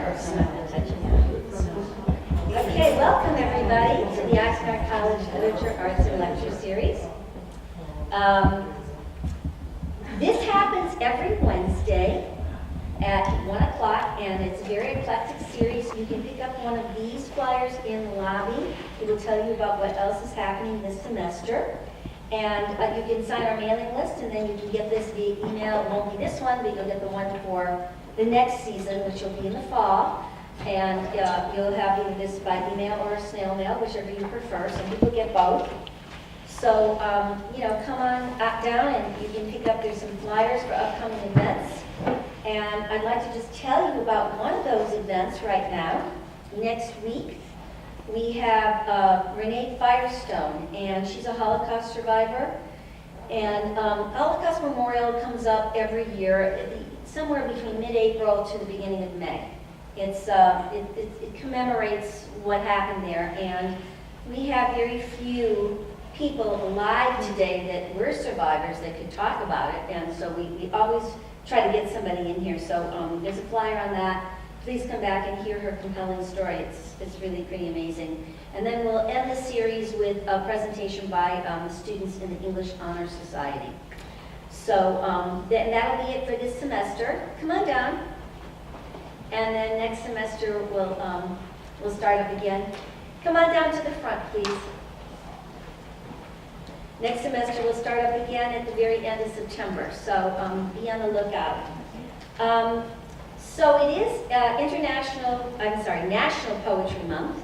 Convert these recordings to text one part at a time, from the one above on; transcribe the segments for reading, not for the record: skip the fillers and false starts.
I'm not going to touch it. So. Okay, welcome everybody to the Oxnard College Literature, Arts, and Lecture Series. This happens every Wednesday at 1 o'clock, and it's a very eclectic series. You can pick up one of these flyers in the lobby. It will tell you about what else is happening this semester. And you can sign our mailing list, and then you can get this via email. It won't be this one, but you'll get the one for the next season, which will be in the fall. And you'll have either this by email or snail mail, whichever you prefer. Some people get both. So, come on down and you can pick up, there's some flyers for upcoming events. And I'd like to just tell you about one of those events right now. Next week, we have Renee Firestone, and she's a Holocaust survivor. And Holocaust Memorial comes up every year, somewhere between mid-April to the beginning of May. It commemorates what happened there, and we have very few people alive today that were survivors that could talk about it, and so we always try to get somebody in here. So there's a flyer on that. Please come back and hear her compelling story. It's really pretty amazing. And then we'll end the series with a presentation by the students in the English Honor Society. So that'll be it for this semester. Come on down. And then next semester we'll start up again. Come on down to the front, please. Next semester we'll start up again at the very end of September. So be on the lookout. So it is National Poetry Month,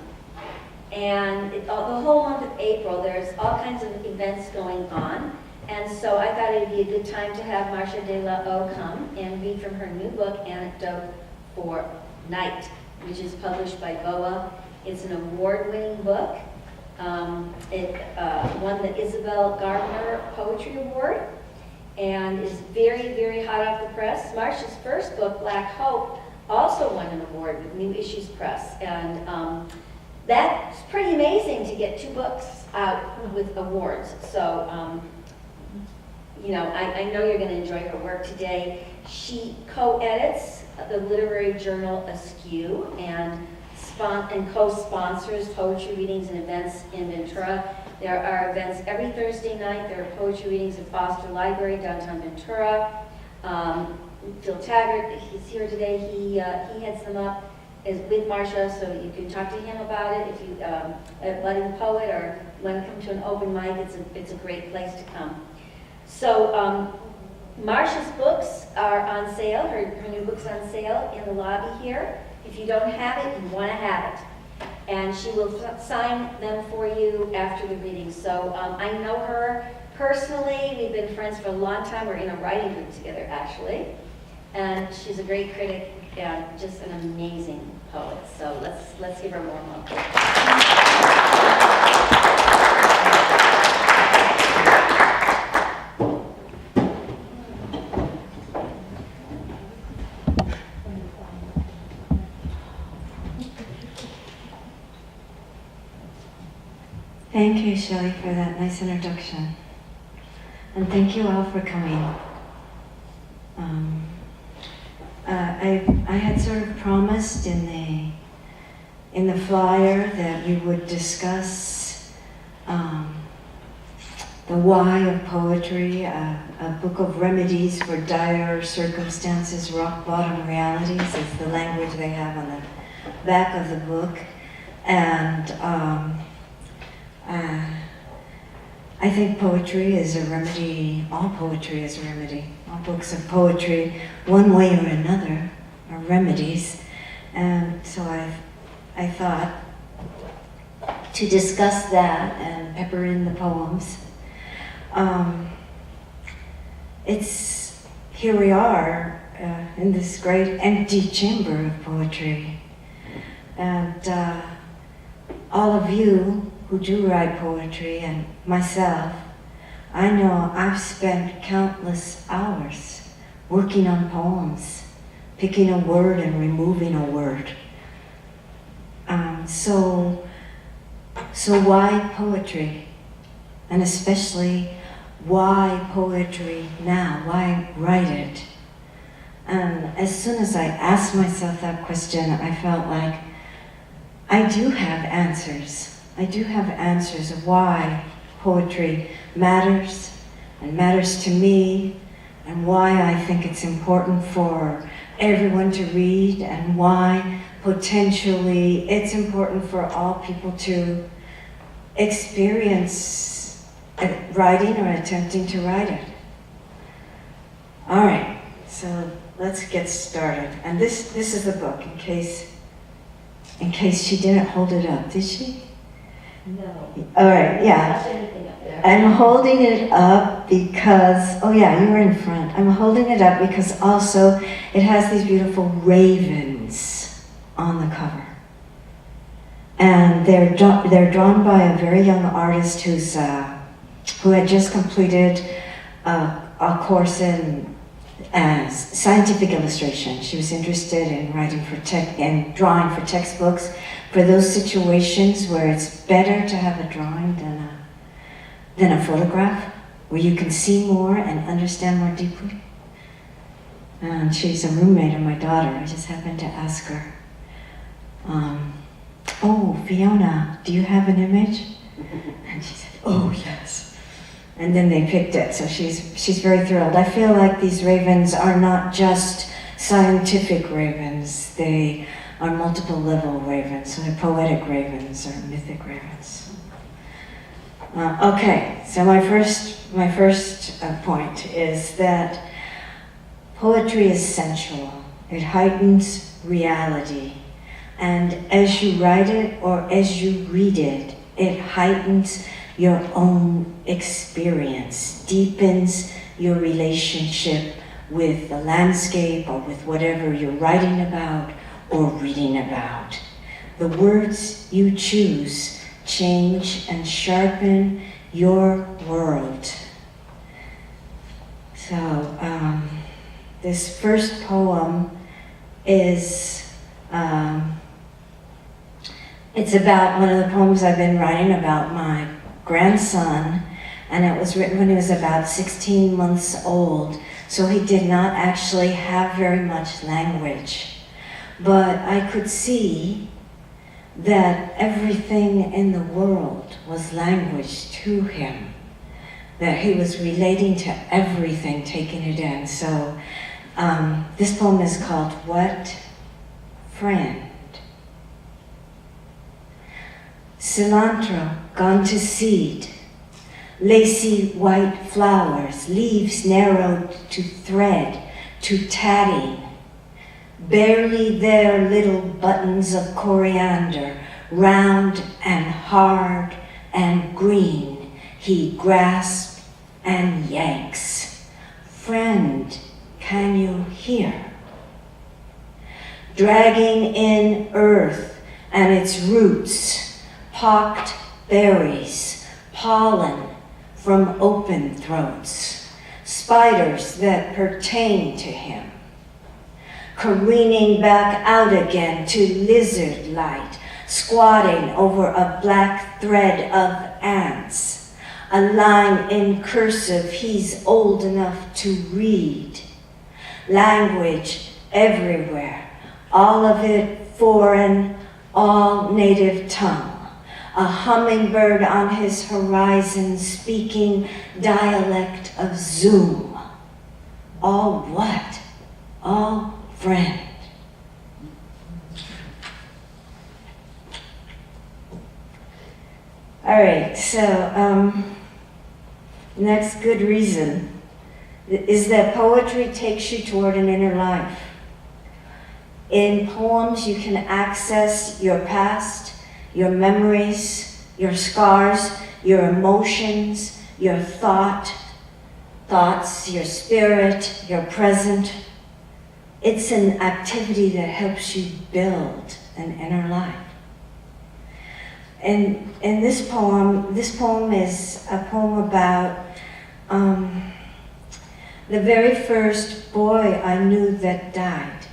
and the whole month of April there's all kinds of events going on, and so I thought it would be a good time to have Marsha dela come and read from her new book, Anecdote for Night, which is published by BOA. It's an award-winning book. It won the Isabel Gardner Poetry Award, and is very, very hot off the press. Marsha's first book, Black Hope, also won an award with New Issues Press, and that's pretty amazing to get 2 books out with awards. So, I know you're going to enjoy her work today. She co-edits the literary journal Askew and co-sponsors poetry readings and events in Ventura. There are events every Thursday night. There are poetry readings at Foster Library, downtown Ventura. Phil Taggart, he's here today. He heads them up with Marsha, so you can talk to him about it. If you a budding poet or want to come to an open mic, it's a great place to come. So Marsha's books are on sale. Her new book's on sale in the lobby here. If you don't have it, you want to have it. And she will sign them for you after the reading. So I know her personally. We've been friends for a long time. We're in a writing group together, actually. And she's a great critic and just an amazing poet. So let's give her more love. Thank you, Shelley, for that nice introduction. And thank you all for coming. I had sort of promised in the flyer that we would discuss the why of poetry, a book of remedies for dire circumstances, rock bottom realities is the language they have on the back of the book. And I think poetry is a remedy. All poetry is a remedy. All books of poetry, one way or another, are remedies. And so I thought to discuss that and pepper in the poems. Here we are in this great empty chamber of poetry. And all of you who do write poetry, and myself, I know I've spent countless hours working on poems, picking a word and removing a word. So why poetry? And especially, why poetry now? Why write it? And as soon as I asked myself that question, I felt like I do have answers. I do have answers of why poetry matters and matters to me, and why I think it's important for everyone to read, and why potentially it's important for all people to experience writing or attempting to write it. All right, so let's get started. And this is the book, in case she didn't hold it up, did she? No. All right, yeah. Not anything up there. I'm holding it up because, oh yeah, you were in front. I'm holding it up because also it has these beautiful ravens on the cover. And they're drawn by a very young artist who had just completed a course in scientific illustration. She was interested in drawing for textbooks, for those situations where it's better to have a drawing than a photograph, where you can see more and understand more deeply. And she's a roommate of my daughter. I just happened to ask her, oh, Fiona, do you have an image? And she said, oh, yes. And then they picked it, so she's very thrilled. I feel like these ravens are not just scientific ravens, they are multiple level ravens, so they're poetic ravens or mythic ravens. Okay, so my first point is that poetry is sensual. It heightens reality. And as you write it or as you read it, it heightens your own experience, deepens your relationship with the landscape or with whatever you're writing about or reading about. The words you choose change and sharpen your world. So this first poem is it's about one of the poems I've been writing about my grandson, and it was written when he was about 16 months old, so he did not actually have very much language. But I could see that everything in the world was language to him, that he was relating to everything, taking it in. So this poem is called What Friend? Cilantro gone to seed, lacy white flowers, leaves narrowed to thread, to tatting. Barely there little buttons of coriander, round and hard and green, he grasps and yanks. Friend, can you hear? Dragging in earth and its roots, pocked berries, pollen from open throats, spiders that pertain to him, careening back out again to lizard light, squatting over a black thread of ants, a line in cursive he's old enough to read, language everywhere, all of it foreign, all native tongue. A hummingbird on his horizon speaking dialect of Zoom. All what? All friend. All right, so next good reason is that poetry takes you toward an inner life. In poems, you can access your past, your memories, your scars, your emotions, your thoughts, your spirit, your present. It's an activity that helps you build an inner life. And in this poem is a poem about the very first boy I knew that died,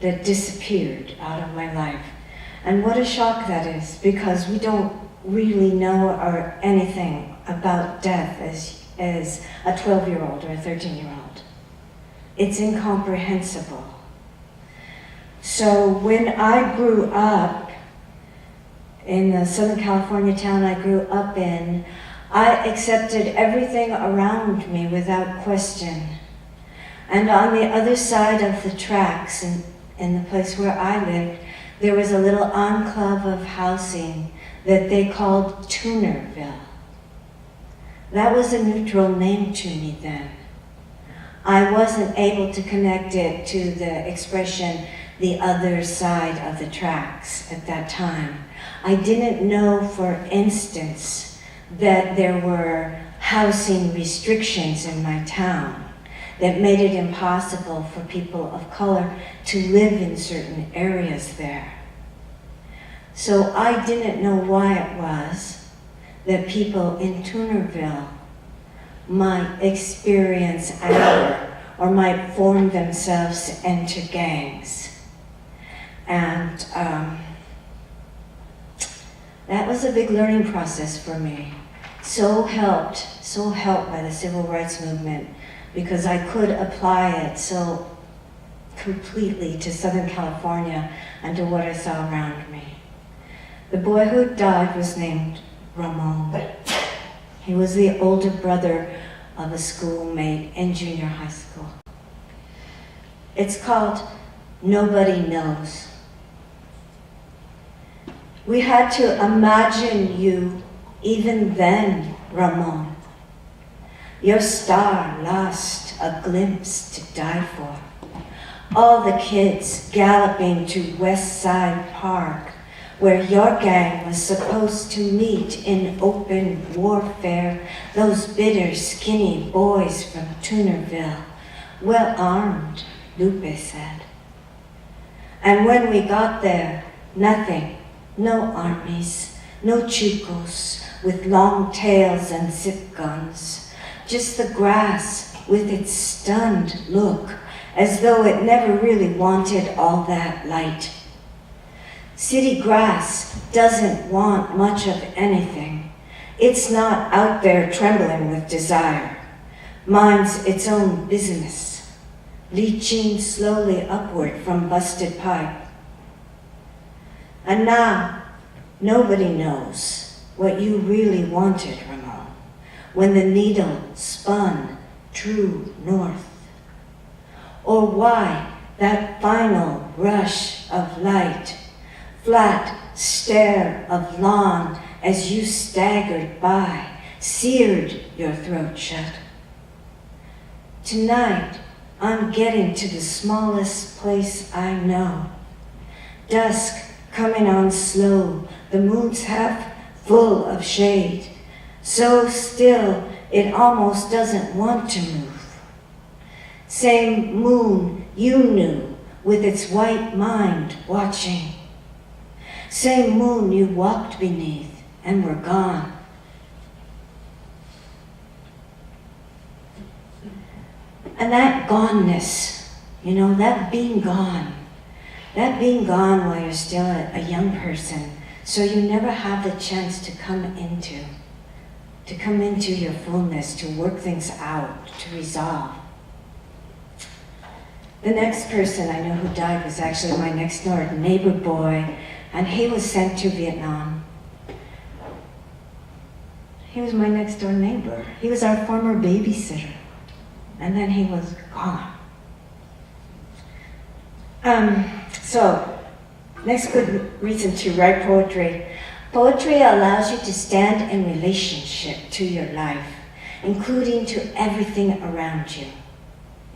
that disappeared out of my life. And what a shock that is, because we don't really know or anything about death as a 12-year-old or a 13-year-old. it's incomprehensible. So when I grew up in the Southern California town I grew up in, I accepted everything around me without question. And on the other side of the tracks, in the place where I lived, there was a little enclave of housing that they called Tunerville. That was a neutral name to me then. I wasn't able to connect it to the expression, the other side of the tracks at that time. I didn't know, for instance, that there were housing restrictions in my town that made it impossible for people of color to live in certain areas there. So I didn't know why it was that people in Tunerville might experience anger or might form themselves into gangs. And that was a big learning process for me. So helped by the civil rights movement, because I could apply it so completely to Southern California and to what I saw around me. The boy who died was named Ramon. He was the older brother of a schoolmate in junior high school. It's called Nobody Knows. We had to imagine you even then, Ramon. Your star lost a glimpse to die for. All the kids galloping to West Side Park, where your gang was supposed to meet in open warfare, those bitter, skinny boys from Tunerville, well armed, Lupe said. And when we got there, nothing, no armies, no chucos with long tails and zip guns, just the grass with its stunned look, as though it never really wanted all that light. City grass doesn't want much of anything. It's not out there trembling with desire. Minds its own business, leaching slowly upward from busted pipe. And now, nobody knows what you really wanted, Ramon, when the needle spun true north. Or why that final rush of light, flat stare of lawn as you staggered by, seared your throat shut. Tonight, I'm getting to the smallest place I know. Dusk coming on slow, the moon's half full of shade, so still it almost doesn't want to move. Same moon you knew, with its white mind watching. Same moon you walked beneath and were gone. And that goneness, that being gone while you're still a young person, so you never have the chance to come into your fullness, to work things out, to resolve. The next person I know who died was actually my next door neighbor boy, and he was sent to Vietnam. He was my next door neighbor. He was our former babysitter. And then he was gone. So, next good reason to write poetry. Poetry allows you to stand in relationship to your life, including to everything around you.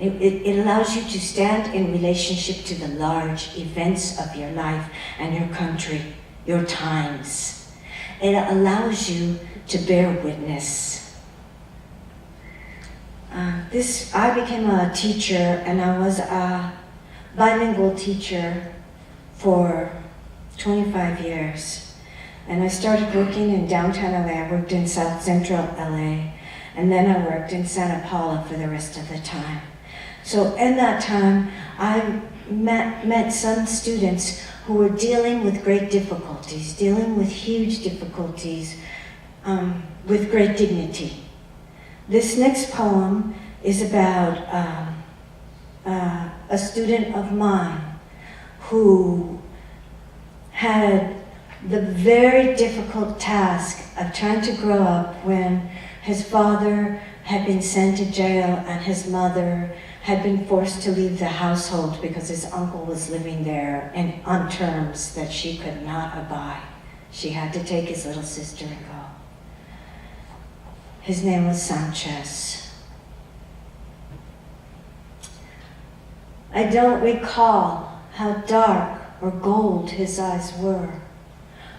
It allows you to stand in relationship to the large events of your life and your country, your times. It allows you to bear witness. I became a teacher, and I was a bilingual teacher for 25 years. And I started working in downtown LA. I worked in South Central LA, and then I worked in Santa Paula for the rest of the time. So in that time, I met some students who were dealing with great difficulties, dealing with huge difficulties, with great dignity. This next poem is about a student of mine who had the very difficult task of trying to grow up when his father had been sent to jail and his mother had been forced to leave the household because his uncle was living there and on terms that she could not abide. She had to take his little sister and go. His name was Sanchez. I don't recall how dark or gold his eyes were.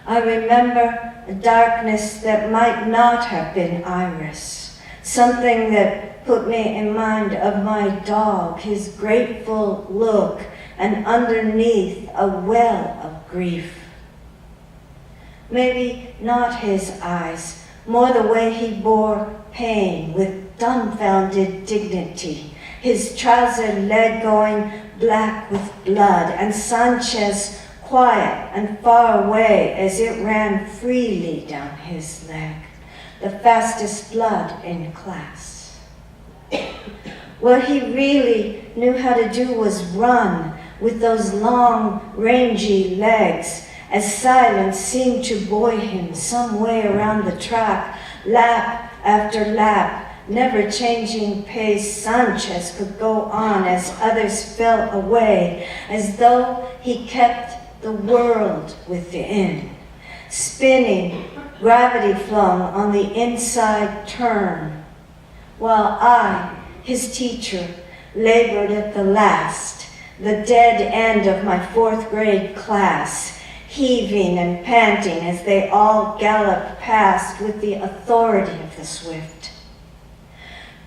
I remember a darkness that might not have been iris, something that put me in mind of my dog, his grateful look, and underneath a well of grief. Maybe not his eyes, more the way he bore pain with dumbfounded dignity, his trouser leg going black with blood, and Sanchez quiet and far away as it ran freely down his leg, the fastest blood in class. What he really knew how to do was run with those long, rangy legs, as silence seemed to buoy him some way around the track, lap after lap, never changing pace. Sanchez could go on as others fell away, as though he kept the world within, spinning, gravity flung on the inside turn, while I, his teacher, labored at the last, the dead end of my 4th grade class, heaving and panting as they all galloped past with the authority of the swift.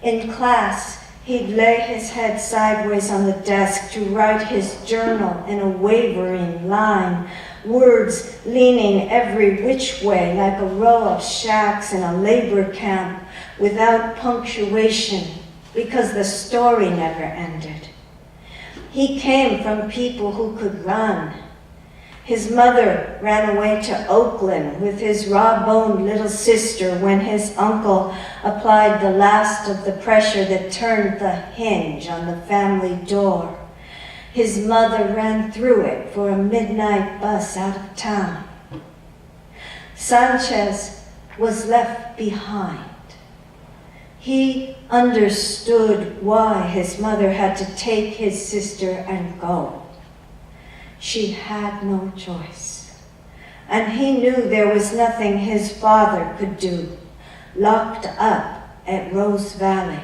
In class, he'd lay his head sideways on the desk to write his journal in a wavering line, words leaning every which way like a row of shacks in a labor camp without punctuation because the story never ended. He came from people who could run. His mother ran away to Oakland with his raw-boned little sister when his uncle applied the last of the pressure that turned the hinge on the family door. His mother ran through it for a midnight bus out of town. Sanchez was left behind. He understood why his mother had to take his sister and go. She had no choice. And he knew there was nothing his father could do, locked up at Rose Valley.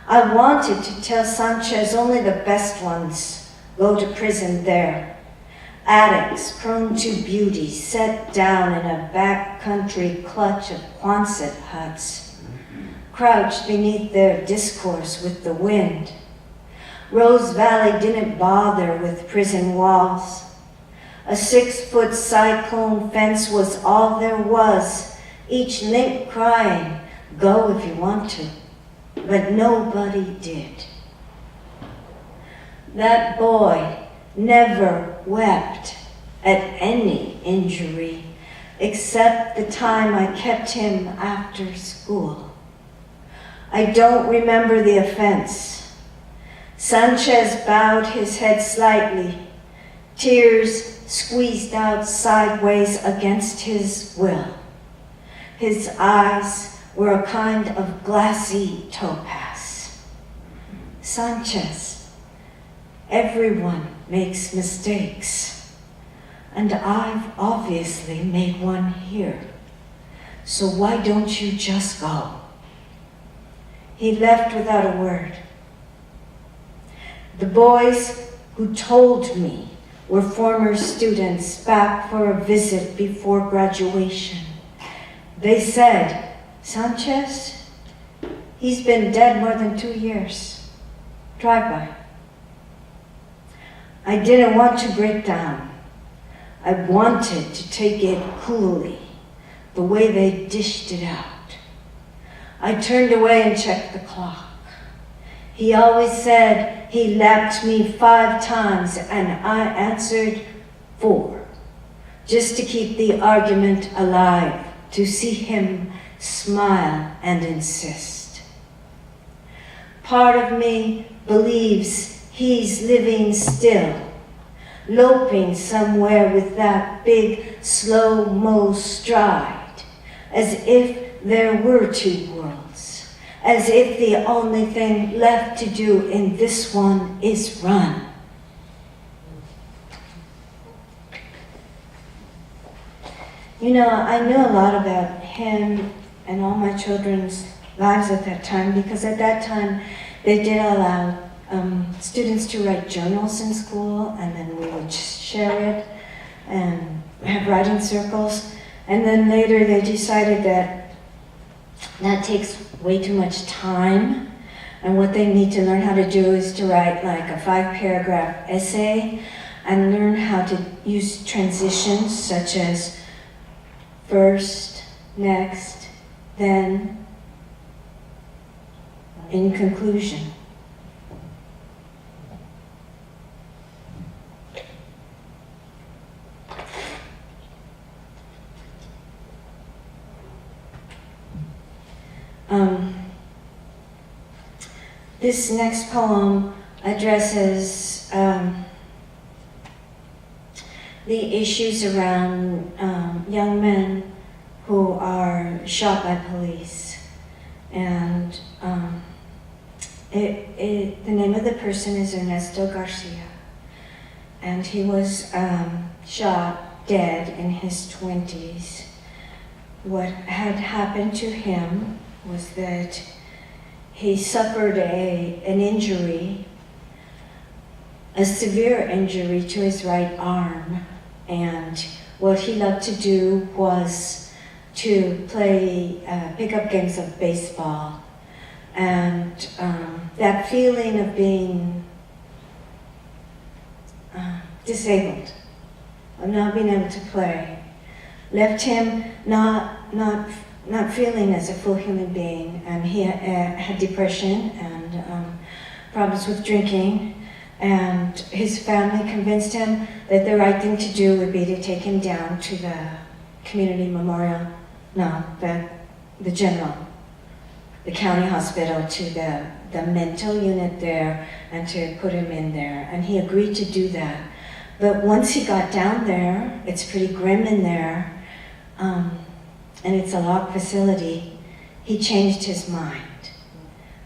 I wanted to tell Sanchez only the best ones go to prison there. Addicts prone to beauty set down in a backcountry clutch of Quonset huts, crouched beneath their discourse with the wind. Rose Valley didn't bother with prison walls. A 6-foot cyclone fence was all there was, each link crying, "Go if you want to," but nobody did. That boy never wept at any injury except the time I kept him after school. I don't remember the offense. Sanchez bowed his head slightly, tears squeezed out sideways against his will. His eyes were a kind of glassy topaz. Sanchez, everyone makes mistakes, and I've obviously made one here. So why don't you just go? He left without a word. The boys who told me were former students back for a visit before graduation. They said, "Sanchez, he's been dead more than 2 years. Drive by." I didn't want to break down. I wanted to take it coolly, the way they dished it out. I turned away and checked the clock. He always said he lapped me 5 times, and I answered 4, just to keep the argument alive, to see him smile and insist. Part of me believes he's living still, loping somewhere with that big slow-mo stride, as if there were two worlds, as if the only thing left to do in this one is run. You know, I knew a lot about him and all my children's lives at that time, because at that time they did allow students to write journals in school, and then we would share it and have writing circles. And then later they decided that that takes way too much time, and what they need to learn how to do is to write like a 5-paragraph essay and learn how to use transitions such as first, next, then, in conclusion. This next poem addresses the issues around young men who are shot by police. And the name of the person is Ernesto Garcia. And he was shot dead in his 20s. What had happened to him was that he suffered an injury, a severe injury to his right arm. And what he loved to do was to play pickup games of baseball. And that feeling of being disabled, of not being able to play, left him not feeling as a full human being. And he had depression and problems with drinking. And his family convinced him that the right thing to do would be to take him down to the community memorial, the general, the county hospital, to the mental unit there, and to put him in there. And he agreed to do that. But once he got down there, it's pretty grim in there, and it's a locked facility, he changed his mind.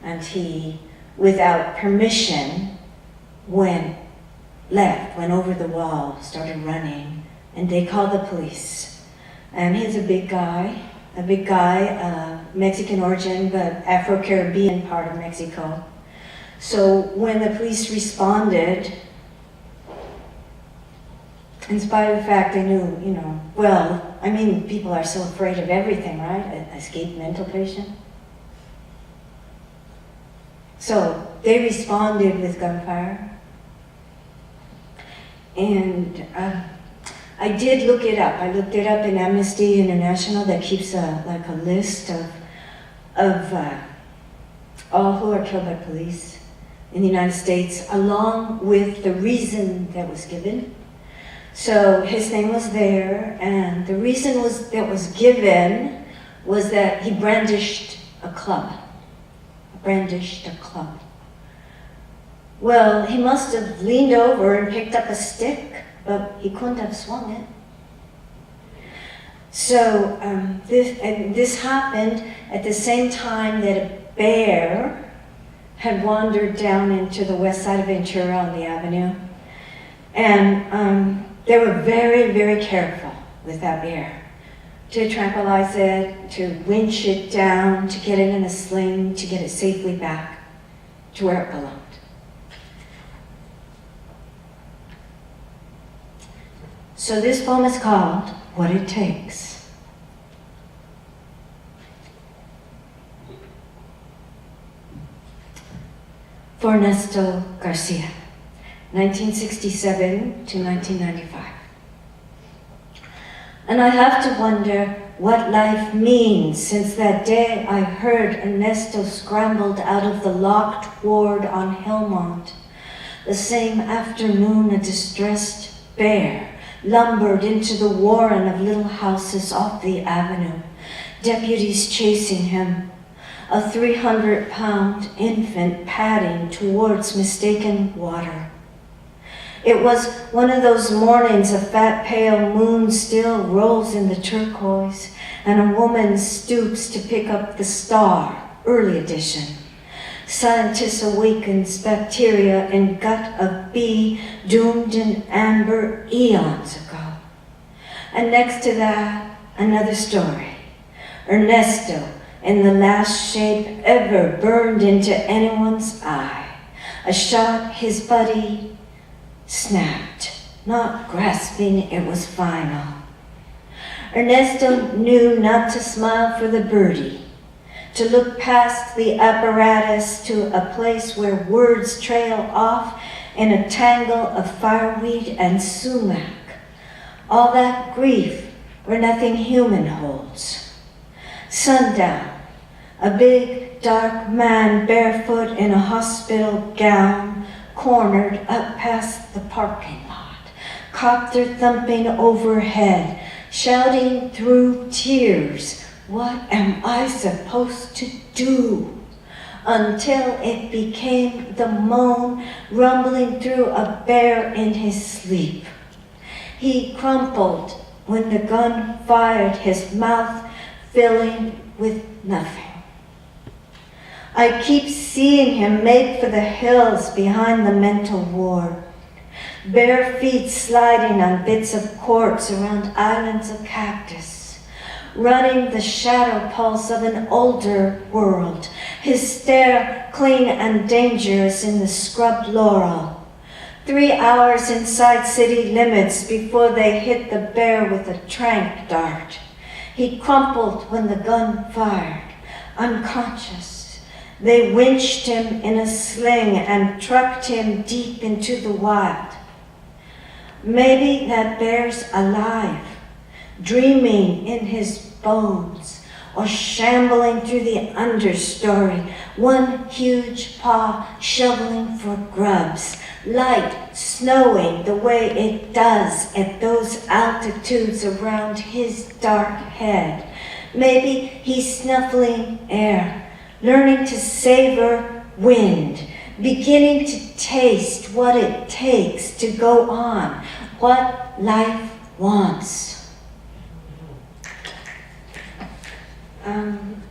And he, without permission, went over the wall, started running, and they called the police. And he's a big guy, Mexican origin, but Afro-Caribbean part of Mexico. So when the police responded, in spite of the fact they knew, people are so afraid of everything, right? An escaped mental patient. So they responded with gunfire. And I did look it up. I looked it up in Amnesty International, that keeps a list of all who are killed by police in the United States, along with the reason that was given. So his name was there, and the reason that was given was that he brandished a club. Well, he must have leaned over and picked up a stick, but he couldn't have swung it. So this happened at the same time that a bear had wandered down into the west side of Ventura on the avenue. And they were very, very careful with that bear, to tranquilize it, to winch it down, to get it in a sling, to get it safely back to where it belonged. So this poem is called What It Takes. For Ernesto Garcia, 1967 to 1995. And I have to wonder what life means since that day I heard Ernesto scrambled out of the locked ward on Helmont. The same afternoon, a distressed bear lumbered into the warren of little houses off the avenue, deputies chasing him. a 300-pound infant padding towards mistaken water. It was one of those mornings a fat pale moon still rolls in the turquoise, and a woman stoops to pick up the Star, early edition. Scientists awakens bacteria in gut of bee doomed in amber eons ago. And next to that, another story. Ernesto, in the last shape ever burned into anyone's eye. A shot his buddy snapped, not grasping it was final. Ernesto knew not to smile for the birdie, to look past the apparatus to a place where words trail off in a tangle of fireweed and sumac. All that grief where nothing human holds. Sundown, a big dark man barefoot in a hospital gown cornered up past the parking lot, copter thumping overhead, shouting through tears, "What am I supposed to do?" Until it became the moan rumbling through a bear in his sleep. He crumpled when the gun fired, his mouth filling with nothing. I keep seeing him make for the hills behind the mental ward, bare feet sliding on bits of quartz around islands of cactus, running the shadow pulse of an older world, his stare clean and dangerous in the scrubbed laurel. 3 hours inside city limits before they hit the bear with a tranq dart. He crumpled when the gun fired, unconscious. They winched him in a sling and trucked him deep into the wild. Maybe that bear's alive, dreaming in his bones, or shambling through the understory, one huge paw shoveling for grubs, light snowing the way it does at those altitudes around his dark head. Maybe he's snuffling air, learning to savor wind, beginning to taste what it takes to go on, what life wants.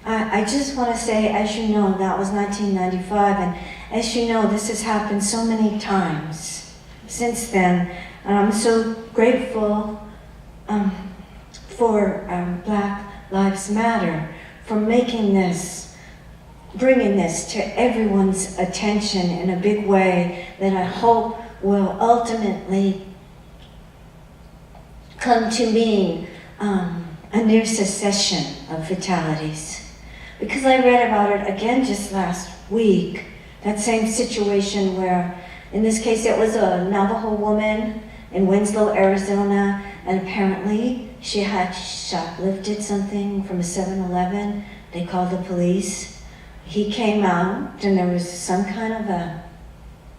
I just want to say, as you know, that was 1995, and as you know, this has happened so many times since then, and I'm so grateful for Black Lives Matter for making this, bringing this to everyone's attention in a big way that I hope will ultimately come to mean a near cessation of fatalities. Because I read about it again just last week, that same situation where, in this case, it was a Navajo woman in Winslow, Arizona, and apparently she had shoplifted something from a 7-Eleven. They called the police. He came out, and there was some kind of a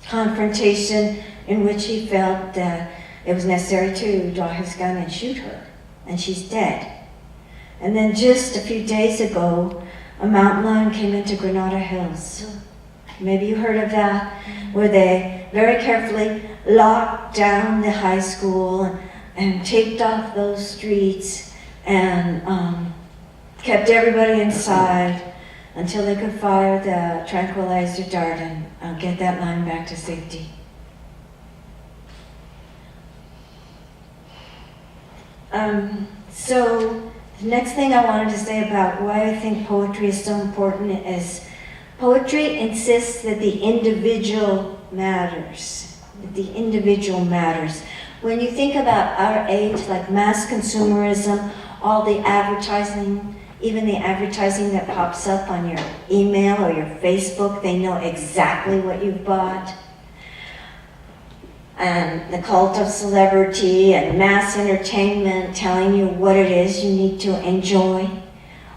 confrontation in which he felt that it was necessary to draw his gun and shoot her, and she's dead. And then just a few days ago, a mountain lion came into Granada Hills. Maybe you heard of that, where they very carefully locked down the high school and taped off those streets and kept everybody inside until they could fire the tranquilizer dart and get that line back to safety. So the next thing I wanted to say about why I think poetry is so important is poetry insists that the individual matters. That the individual matters. When you think about our age, like mass consumerism, all the advertising, even the advertising that pops up on your email or your Facebook, they know exactly what you've bought. And the cult of celebrity and mass entertainment telling you what it is you need to enjoy.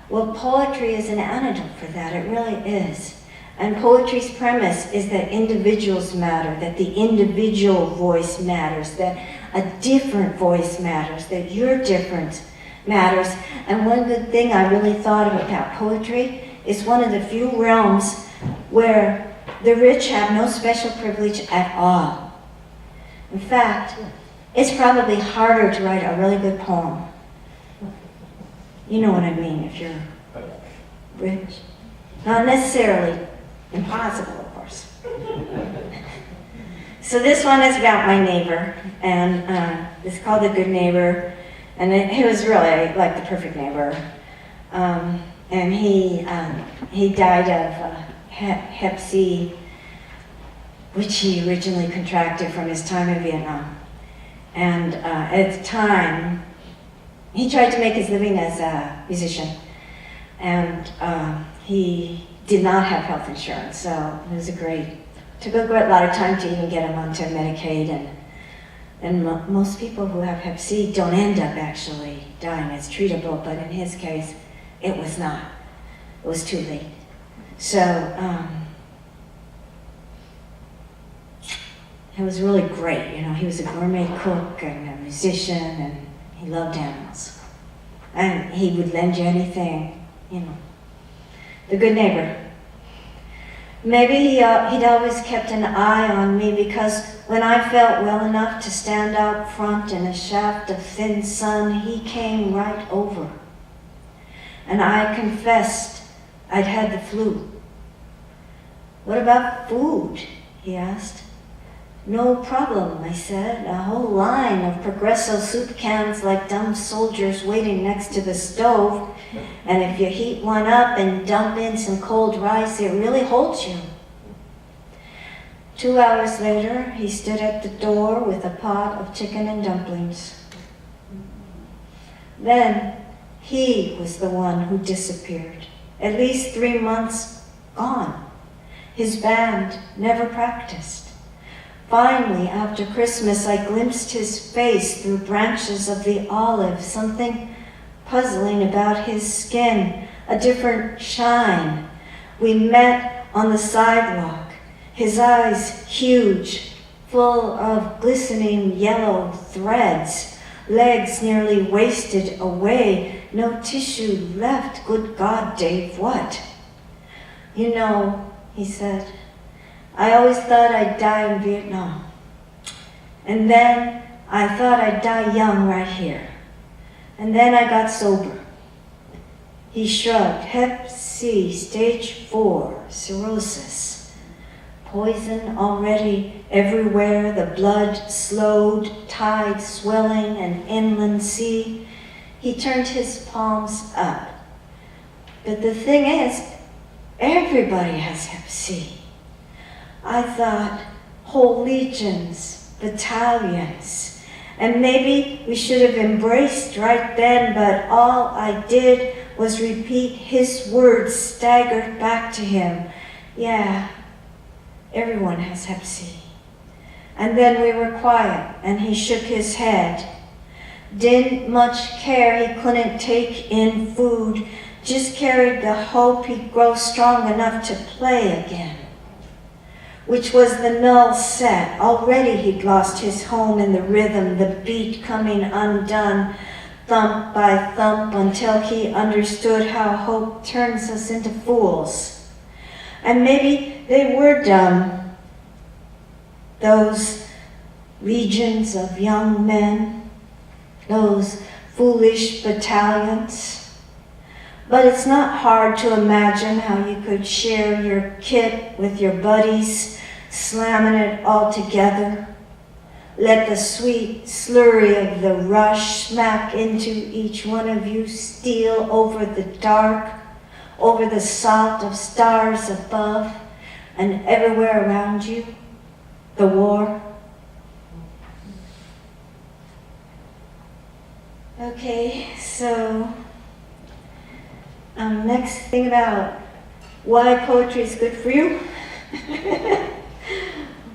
Well, poetry is an antidote for that, it really is. And poetry's premise is that individuals matter, that the individual voice matters, that a different voice matters, that your difference matters. And one good thing I really thought about poetry is one of the few realms where the rich have no special privilege at all. In fact, it's probably harder to write a really good poem. You know what I mean, if you're rich. Not necessarily impossible, of course. So this one is about my neighbor, and it's called The Good Neighbor, and he was really like the perfect neighbor. And he died of Hep C, which he originally contracted from his time in Vietnam. And at the time, he tried to make his living as a musician, and he did not have health insurance, so it was took a great lot of time to even get him onto Medicaid, and most people who have Hep C don't end up actually dying. It's treatable, but in his case, it was not. It was too late. So it was really great. You know, he was a gourmet cook and a musician, and he loved animals. And he would lend you anything, you know. The good neighbor. Maybe he'd always kept an eye on me, because when I felt well enough to stand out front in a shaft of thin sun, he came right over. And I confessed I'd had the flu. What about food? He asked. No problem, I said. A whole line of Progresso soup cans like dumb soldiers waiting next to the stove. And if you heat one up and dump in some cold rice, it really holds you. 2 hours later, he stood at the door with a pot of chicken and dumplings. Then, he was the one who disappeared. At least 3 months gone. His band never practiced. Finally, after Christmas, I glimpsed his face through branches of the olive, something puzzling about his skin, a different shine. We met on the sidewalk, his eyes huge, full of glistening yellow threads, legs nearly wasted away, no tissue left. Good God, Dave, what? You know, he said, I always thought I'd die in Vietnam. And then I thought I'd die young right here. And then I got sober. He shrugged. Hep C, stage 4, cirrhosis. Poison already everywhere, the blood slowed, tide swelling an inland sea. He turned his palms up. But the thing is, everybody has Hep C. I thought whole legions, battalions, and maybe we should have embraced right then, but all I did was repeat his words staggered back to him. Yeah, everyone has Hep C. And then we were quiet, and he shook his head. Didn't much care he couldn't take in food, just carried the hope he'd grow strong enough to play again. Which was the null set. Already he'd lost his home in the rhythm, the beat coming undone, thump by thump, until he understood how hope turns us into fools. And maybe they were dumb, those legions of young men, those foolish battalions. But it's not hard to imagine how you could share your kit with your buddies, slamming it all together. Let the sweet slurry of the rush smack into each one of you, steal over the dark, over the salt of stars above, and everywhere around you, the war. Okay, so next thing about why poetry is good for you,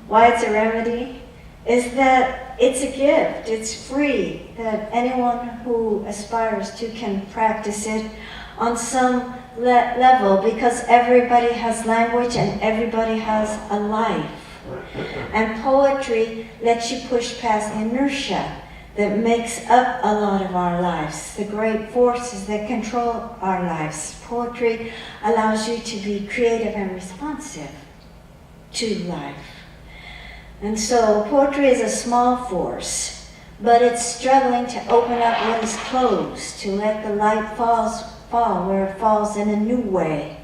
why it's a remedy, is that it's a gift, it's free, that anyone who aspires to can practice it on some level, because everybody has language and everybody has a life. And poetry lets you push past inertia, that makes up a lot of our lives, the great forces that control our lives. Poetry allows you to be creative and responsive to life. And so poetry is a small force, but it's struggling to open up what is closed, to let the light fall where it falls in a new way.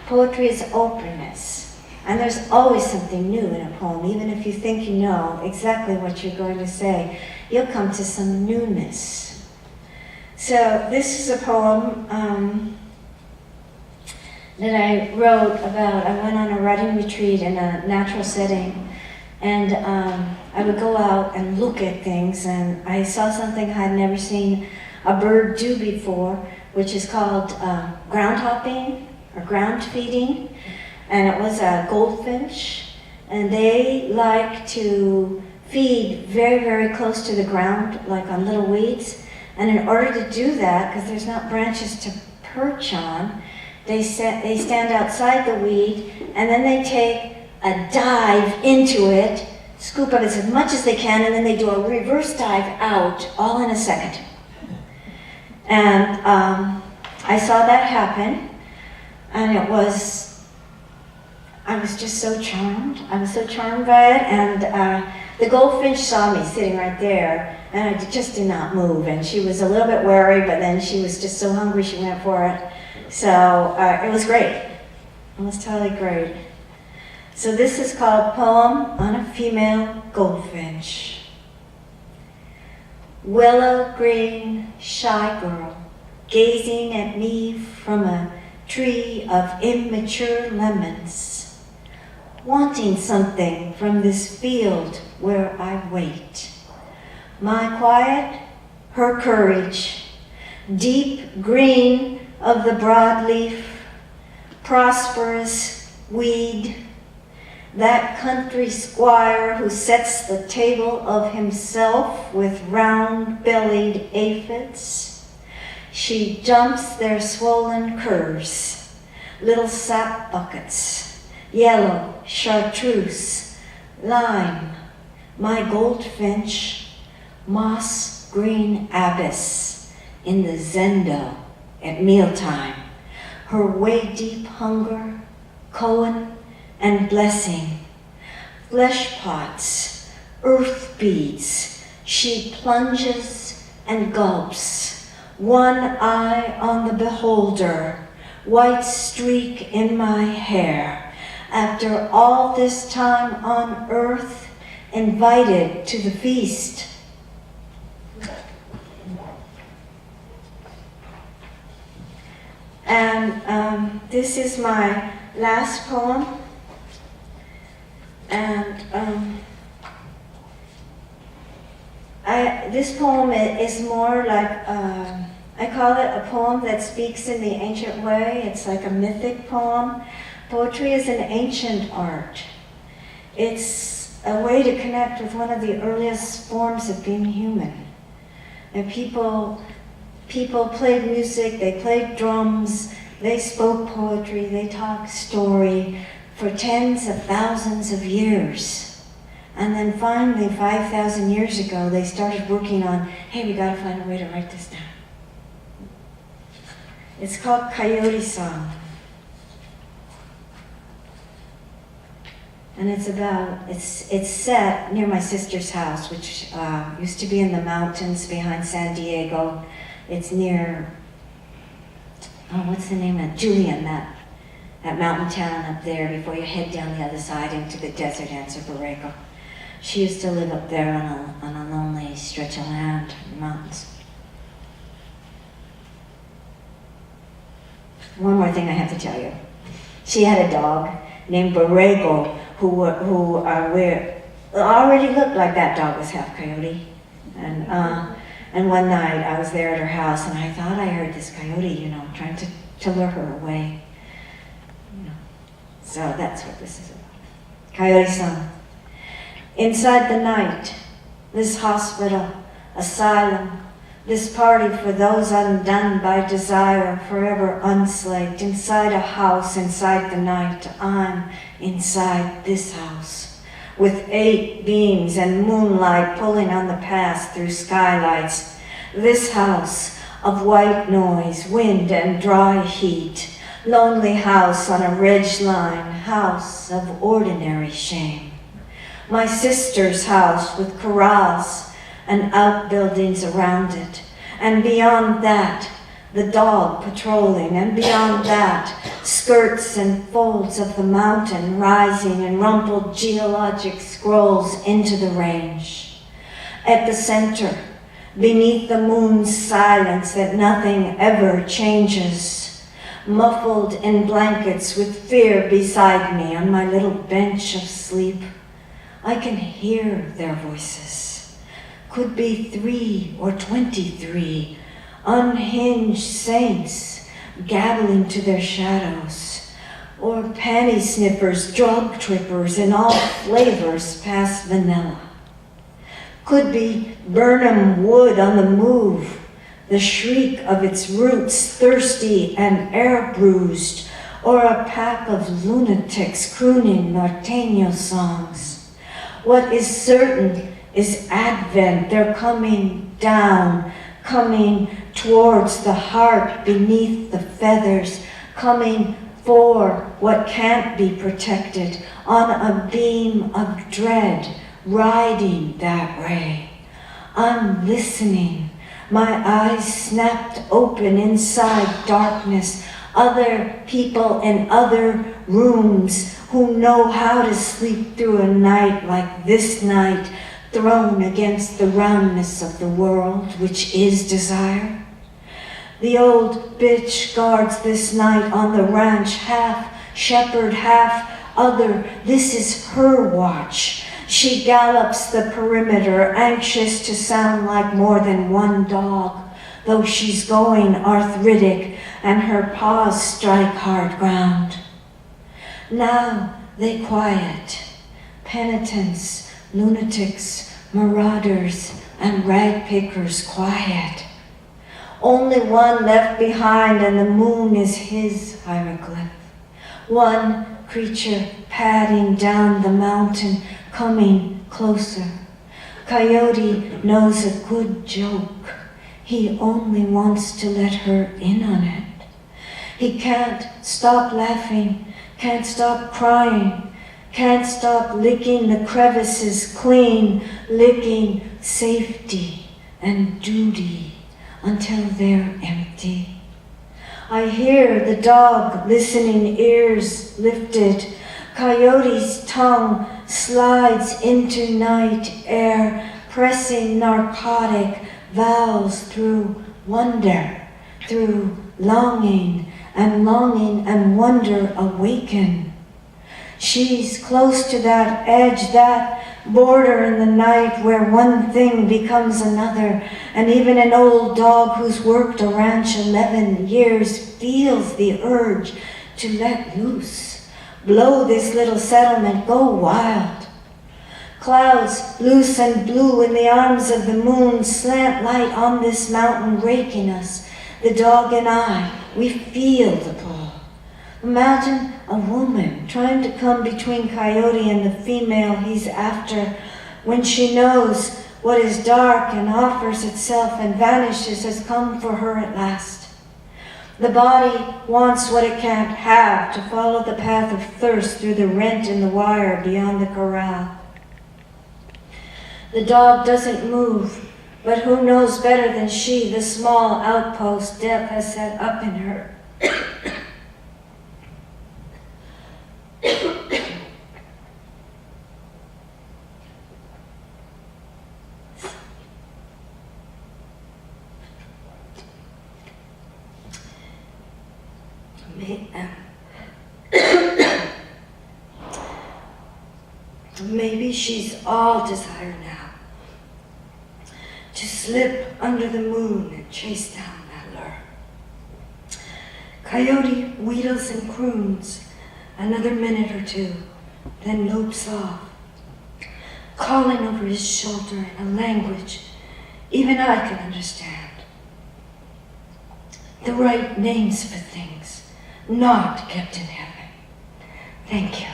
Poetry is openness, and there's always something new in a poem. Even if you think you know exactly what you're going to say, you'll come to some newness. So this is a poem that I wrote about. I went on a writing retreat in a natural setting, and I would go out and look at things, and I saw something I had never seen a bird do before, which is called ground hopping or ground feeding, and it was a goldfinch, and they like to feed very, very close to the ground, like on little weeds. And in order to do that, because there's not branches to perch on, they stand outside the weed, and then they take a dive into it, scoop up as much as they can, and then they do a reverse dive out, all in a second. And I saw that happen, and I was just so charmed. I was so charmed by it, and the goldfinch saw me sitting right there, and I just did not move. And she was a little bit wary, but then she was just so hungry she went for it. So it was great. It was totally great. So this is called Poem on a Female Goldfinch. Willow green, shy girl, gazing at me from a tree of immature lemons, wanting something from this field where I wait. My quiet, her courage, deep green of the broadleaf, prosperous weed, that country squire who sets the table of himself with round-bellied aphids. She dumps their swollen curves, little sap buckets, yellow chartreuse, lime, my goldfinch, moss green abyss in the zendo at mealtime, her way-deep hunger, koan and blessing, flesh pots, earth beads, she plunges and gulps, one eye on the beholder, white streak in my hair, after all this time on earth, invited to the feast. And this is my last poem. And this poem is more like, I call it a poem that speaks in the ancient way. It's like a mythic poem. Poetry is an ancient art. It's a way to connect with one of the earliest forms of being human. And people played music, they played drums, they spoke poetry, they talked story for tens of thousands of years. And then finally, 5,000 years ago, they started working on, hey, we gotta find a way to write this down. It's called Coyote Song. And it's set near my sister's house, which used to be in the mountains behind San Diego. It's near, what's the name of it? Julian, that mountain town up there before you head down the other side into the desert, Anza Borrego. She used to live up there on a lonely stretch of land in the mountains. One more thing I have to tell you. She had a dog named Borrego who already looked like that dog was half coyote. And one night I was there at her house and I thought I heard this coyote, trying to lure her away. So that's what this is about. Coyote Song. Inside the night, this hospital, asylum, this party for those undone by desire, forever unslaked, inside a house, inside the night, I'm inside this house. with 8 beams and moonlight pulling on the past through skylights. This house of white noise, wind and dry heat, lonely house on a ridge line, house of ordinary shame. My sister's house with corrals and outbuildings around it, and beyond that, the dog patrolling, and beyond that, skirts and folds of the mountain rising in rumpled geologic scrolls into the range. At the center, beneath the moon's silence that nothing ever changes, muffled in blankets with fear beside me on my little bench of sleep, I can hear their voices. Could be 3 or 23, unhinged saints gabbling to their shadows, or panty sniffers, drug trippers in all flavors past vanilla. Could be Burnham wood on the move, the shriek of its roots thirsty and air-bruised, or a pack of lunatics crooning norteño songs. What is certain is Advent. They're coming down, coming towards the heart beneath the feathers, coming for what can't be protected on a beam of dread, riding that way. I'm listening, my eyes snapped open inside darkness, other people in other rooms who know how to sleep through a night like this night, thrown against the roundness of the world, which is desire. The old bitch guards this night on the ranch, half shepherd, half other. This is her watch. She gallops the perimeter, anxious to sound like more than one dog, though she's going arthritic and her paws strike hard ground. Now they quiet, penitents, lunatics, marauders, and rag pickers quiet. Only one left behind, and the moon is his hieroglyph. One creature padding down the mountain, coming closer. Coyote knows a good joke. He only wants to let her in on it. He can't stop laughing, can't stop crying, can't stop licking the crevices clean, licking safety and duty until they're empty. I hear the dog listening, ears lifted. Coyote's tongue slides into night air, pressing narcotic vows through wonder, through longing and wonder awaken. She's close to that edge, that border in the night where one thing becomes another, and even an old dog who's worked a ranch 11 years feels the urge to let loose, blow this little settlement, go wild. Clouds loose and blue in the arms of the moon, slant light on this mountain raking us. The dog and I, we feel the pull. Imagine a woman trying to come between Coyote and the female he's after when she knows what is dark and offers itself and vanishes has come for her at last. The body wants what it can't have, to follow the path of thirst through the rent in the wire beyond the corral. The dog doesn't move, but who knows better than she the small outpost death has set up in her. Maybe she's all desire now, to slip under the moon and chase down that lure. Coyote wheedles and croons another minute or two, then lopes off, calling over his shoulder in a language even I can understand. The right names for things not kept in heaven. Thank you.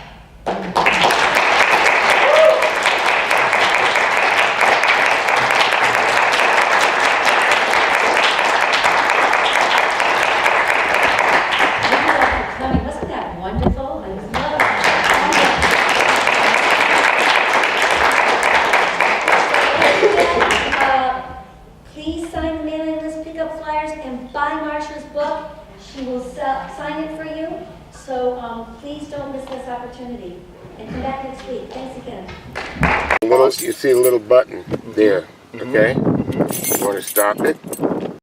buy Marsha's book, she will sign it for you. So please don't miss this opportunity. And come back next week. Thanks again. You see a little button there, okay? You want to stop it?